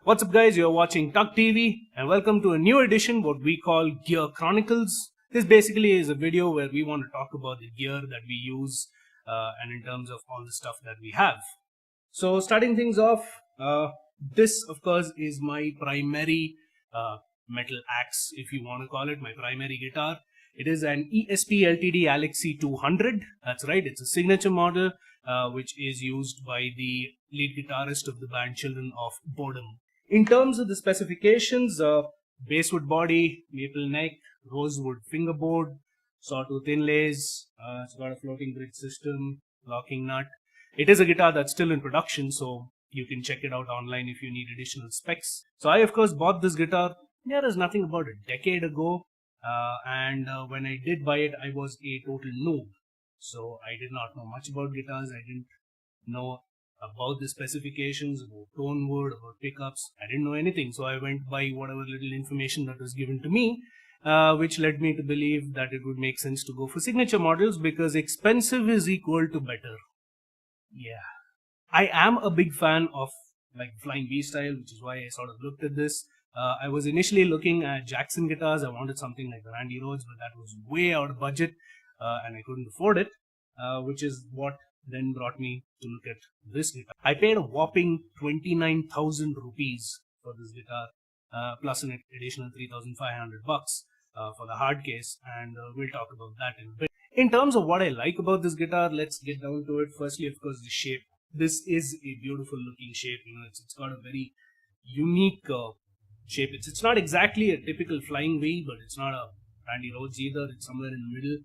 What's up guys, you're watching Tuggtv and welcome to a new edition what we call Gear Chronicles. This basically is a video where we want to talk about the gear that we use and in terms of all the stuff that we have. So starting things off, this of course is my primary metal axe, if you want to call it, my primary guitar. It is an ESP LTD Alexi 200, that's right, it's a signature model which is used by the lead guitarist of the band Children of Boredom. In terms of the specifications, basswood body, maple neck, rosewood fingerboard, sawtooth inlays, it's got a floating bridge system, locking nut. It is a guitar that's still in production, so you can check it out online if you need additional specs. So I of course bought this guitar, there's nothing about a decade ago, and when I did buy it, I was a total noob. So I did not know much about guitars, I didn't know about the specifications, about tone wood, about pickups. I didn't know anything, so I went by whatever little information that was given to me, which led me to believe that it would make sense to go for signature models because expensive is equal to better. Yeah. I am a big fan of like Flying V style, which is why I sort of looked at this. I was initially looking at Jackson guitars. I wanted something like the Randy Rhodes, but that was way out of budget and I couldn't afford it, which is what then brought me to look at this guitar. I paid a whopping 29,000 rupees for this guitar, plus an additional 3,500 bucks for the hard case, and we'll talk about that in a bit. In terms of what I like about this guitar, let's get down to it. Firstly, of course, the shape. This is a beautiful looking shape. You know, it's got a very unique shape. It's not exactly a typical Flying V, but it's not a Randy Rhodes either. It's somewhere in the middle.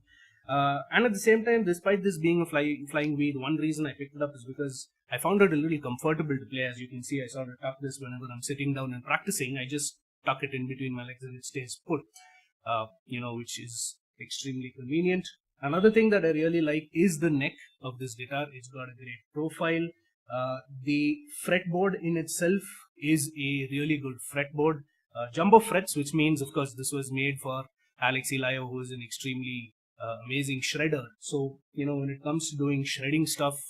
And at the same time, despite this being a Flying V, the one reason I picked it up is because I found it a little comfortable to play. As you can see, I sort of tuck this whenever I'm sitting down and practicing. I just tuck it in between my legs and it stays put, which is extremely convenient. Another thing that I really like is the neck of this guitar. It's got a great profile. The fretboard in itself is a really good fretboard. Jumbo frets, which means, of course, this was made for Alexi, who is an extremely amazing shredder. So, when it comes to doing shredding stuff,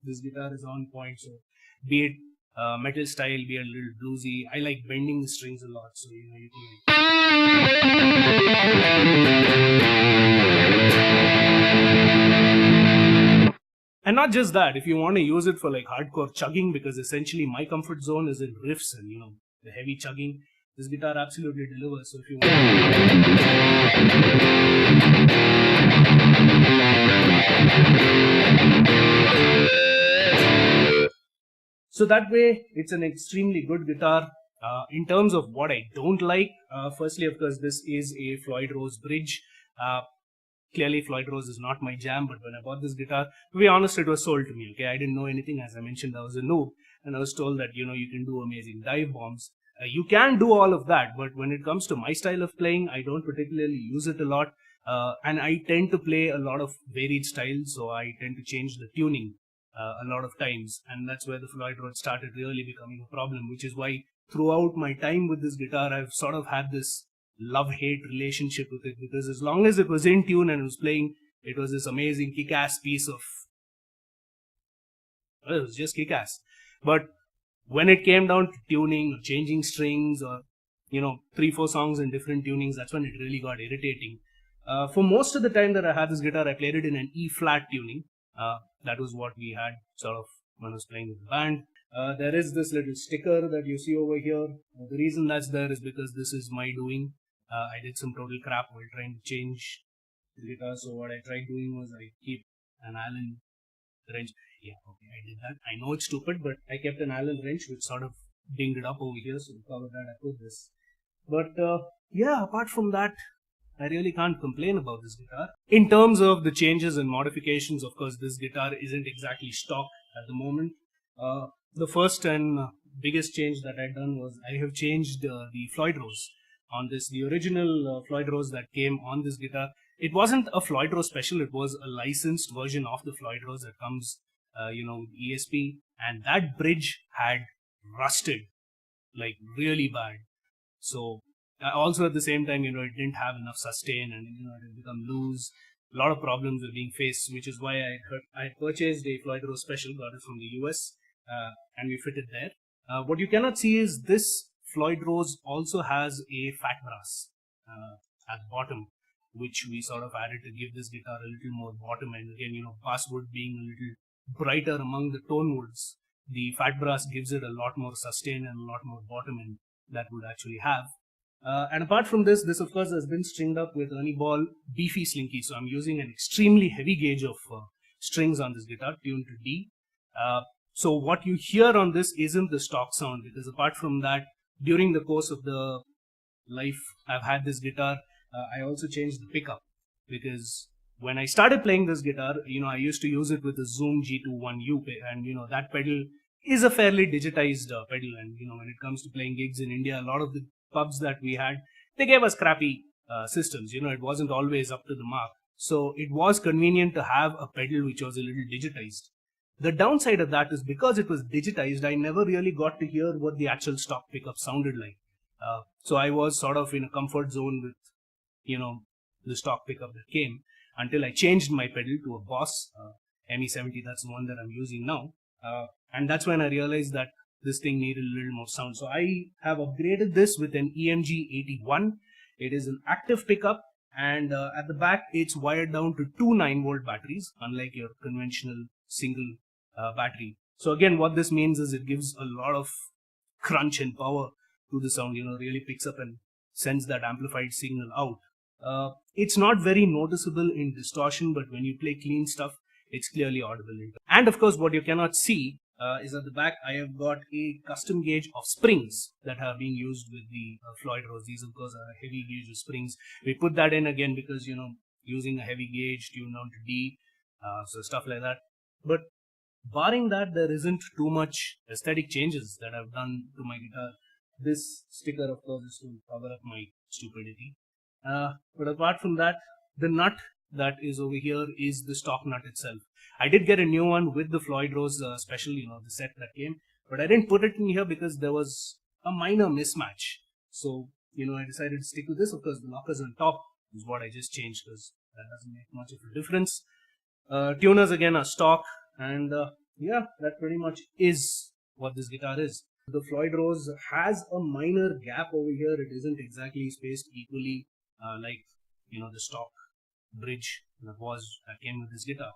this guitar is on point. So, be it metal style, be it a little bluesy. I like bending the strings a lot. So, you can. And not just that, if you want to use it for like hardcore chugging, because essentially my comfort zone is in riffs and, the heavy chugging. This guitar absolutely delivers. So if you want, so that way it's an extremely good guitar. In terms of what I don't like, firstly, of course, this is a Floyd Rose bridge. Clearly, Floyd Rose is not my jam, but when I bought this guitar, to be honest, it was sold to me. Okay, I didn't know anything. As I mentioned, I was a noob, and I was told that you can do amazing dive bombs. You can do all of that, but when it comes to my style of playing, I don't particularly use it a lot, and I tend to play a lot of varied styles, so I tend to change the tuning a lot of times, and that's where the Floyd Rose started really becoming a problem, which is why throughout my time with this guitar, I've sort of had this love-hate relationship with it, because as long as it was in tune and it was playing, it was this amazing kick-ass piece of, well, it was just kick-ass. But when it came down to tuning or changing strings or 3-4 songs in different tunings, that's when it really got irritating. For most of the time that I had this guitar, I played it in an E flat tuning. That was what we had sort of when I was playing with the band. There is this little sticker that you see over here. The reason that's there is because this is my doing. I did some total crap while trying to change the guitar. So what I tried doing was I keep an Allen wrench. Yeah, okay, I did that. I know it's stupid, but I kept an Allen wrench which sort of dinged it up over here. So to cover that, I put this. But yeah, apart from that, I really can't complain about this guitar. In terms of the changes and modifications, of course, this guitar isn't exactly stock at the moment. The first and biggest change that I've done was I have changed the Floyd Rose on this. The original Floyd Rose that came on this guitar, it wasn't a Floyd Rose special, it was a licensed version of the Floyd Rose that comes, with ESP, and that bridge had rusted, like really bad. So also at the same time, it didn't have enough sustain, and it had become loose. A lot of problems were being faced, which is why I purchased a Floyd Rose special, got it from the US, and we fitted there. What you cannot see is this Floyd Rose also has a fat brass at the bottom, which we sort of added to give this guitar a little more bottom end. Again, basswood being a little brighter among the tone woods, the fat brass gives it a lot more sustain and a lot more bottom end that would actually have. And apart from this of course has been stringed up with Ernie Ball beefy slinky. So I'm using an extremely heavy gauge of strings on this guitar tuned to D. So what you hear on this isn't the stock sound, because apart from that, during the course of the life I've had this guitar, I also changed the pickup, because when I started playing this guitar, I used to use it with the Zoom G21U, and that pedal is a fairly digitized pedal, and when it comes to playing gigs in India, a lot of the pubs that we had, they gave us crappy systems. It wasn't always up to the mark, so it was convenient to have a pedal which was a little digitized. The downside of that is because it was digitized, I never really got to hear what the actual stock pickup sounded like. So I was sort of in a comfort zone with the stock pickup that came, until I changed my pedal to a Boss ME70. That's the one that I'm using now, and that's when I realized that this thing needed a little more sound. So I have upgraded this with an EMG 81. It is an active pickup, and at the back it's wired down to two 9-volt batteries, unlike your conventional single battery. So again, what this means is it gives a lot of crunch and power to the sound. Really picks up and sends that amplified signal out. It's not very noticeable in distortion, but when you play clean stuff, it's clearly audible. And of course, what you cannot see is at the back, I have got a custom gauge of springs that are being used with the Floyd Rose. These, of course, are a heavy gauge of springs. We put that in again because, using a heavy gauge tuned down to D, so stuff like that. But barring that, there isn't too much aesthetic changes that I've done to my guitar. This sticker, of course, is to cover up my stupidity. But apart from that, the nut that is over here is the stock nut itself. I did get a new one with the Floyd Rose special, the set that came, but I didn't put it in here because there was a minor mismatch. So, I decided to stick with this. Of course, the lockers on top is what I just changed, because that doesn't make much of a difference. Tuners again are stock, and yeah, that pretty much is what this guitar is. The Floyd Rose has a minor gap over here. It isn't exactly spaced equally like the stock bridge that came with this guitar.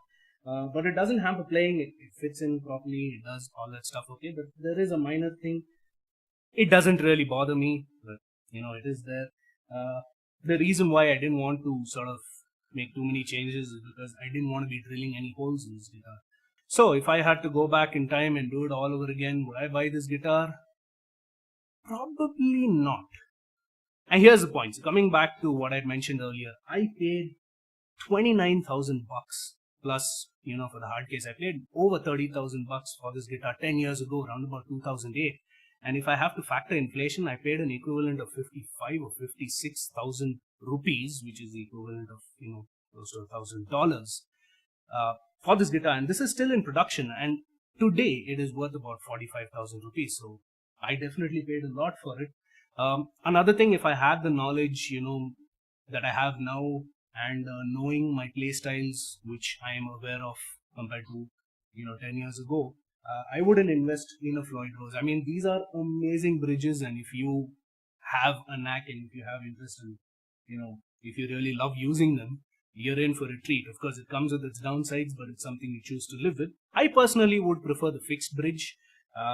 But it doesn't hamper playing. It fits in properly. It does all that stuff okay. But there is a minor thing. It doesn't really bother me, but it is there. The reason why I didn't want to sort of make too many changes is because I didn't want to be drilling any holes in this guitar. So if I had to go back in time and do it all over again, would I buy this guitar? Probably not. And here's the point. So coming back to what I mentioned earlier, I paid $29,000 plus, for the hard case. I paid over $30,000 for this guitar 10 years ago, around about 2008. And if I have to factor inflation, I paid an equivalent of 55 or 56,000 rupees, which is the equivalent of, close to $1,000 for this guitar. And this is still in production. And today it is worth about 45,000 rupees. So I definitely paid a lot for it. Another thing, if I had the knowledge, that I have now, and knowing my play styles, which I am aware of compared to, 10 years ago, I wouldn't invest in a Floyd Rose. I mean, these are amazing bridges, and if you have a knack and if you have interest in, if you really love using them, you're in for a treat. Of course, it comes with its downsides, but it's something you choose to live with. I personally would prefer the fixed bridge.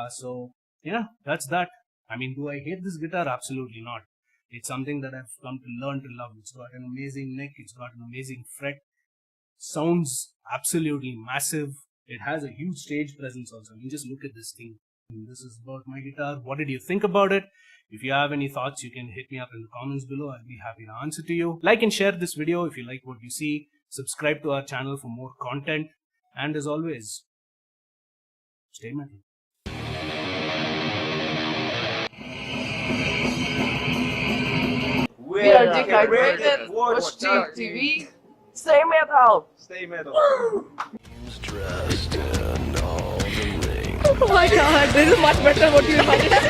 So yeah, that's that. I mean, do I hate this guitar? Absolutely not. It's something that I've come to learn to love. It's got an amazing neck. It's got an amazing fret. Sounds absolutely massive. It has a huge stage presence also. I mean, just look at this thing. This is about my guitar. What did you think about it? If you have any thoughts, you can hit me up in the comments below. I'll be happy to answer to you. Like and share this video if you like what you see. Subscribe to our channel for more content. And as always, stay metal. We are dehydrated, watch Tuggtv, stay metal! Stay metal. Dressed in all the rings. Oh my god, this is much better than what you imagined.